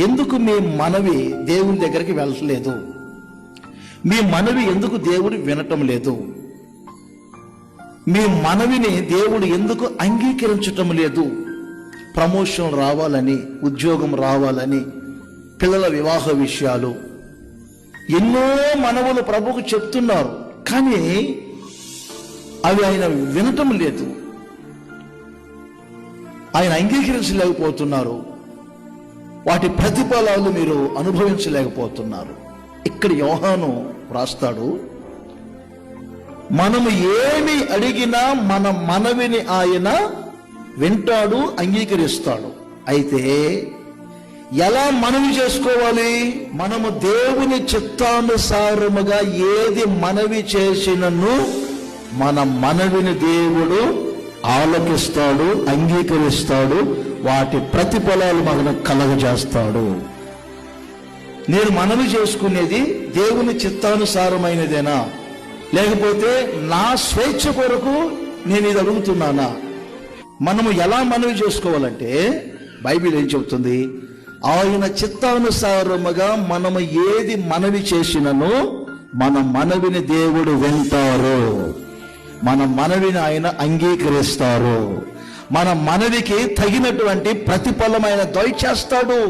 ఎందుకు మీ మనవి దేవుని దగ్గరికి వెళ్ళట్లేదు? మీ మనవి ఎందుకు దేవుడు వినటం లేదు? మీ మనవిని దేవుడు ఎందుకు అంగీకరించటం లేదు? ప్రమోషన్ రావాలని, ఉద్యోగం రావాలని, పిల్లల వివాహ విషయాలు, ఎన్నో మనవులు ప్రభువుకు చెప్తున్నారు, కానీ అవి ఆయన వినటం లేదు. ఆయన అంగీకరించలేకపోతున్నారు. వాటి ప్రతిఫలాలు మీరు అనుభవించలేకపోతున్నారు. ఇక్కడ యోహాను రాస్తాడు, మనము ఏమి అడిగినా మన మనవిని ఆయన వింటాడు, అంగీకరిస్తాడు. అయితే ఎలా మనవి చేసుకోవాలి? మనము దేవుని చిత్తానుసారముగా ఏది మనవి చేసినను మన మనవిని దేవుడు ఆలకిస్తాడు, అంగీకరిస్తాడు, వాటి ప్రతిఫలాలు మనకు కలగజేస్తాడు. నేను మనవి చేసుకునేది దేవుని చిత్తానుసారమైనదేనా, లేకపోతే నా స్వేచ్ఛ కొరకు నేను ఇది అడుగుతున్నానా? మనము ఎలా మనవి చేసుకోవాలంటే బైబిల్ ఏం చెబుతుంది? ఆయన చిత్తానుసారముగా మనము ఏది మనవి చేసినను మన మనవిని దేవుడు వింటారు, మన మనవిని ఆయన అంగీకరిస్తారు, మన మనవికి తగినటువంటి ప్రతిఫలమైన దయచేస్తాడు.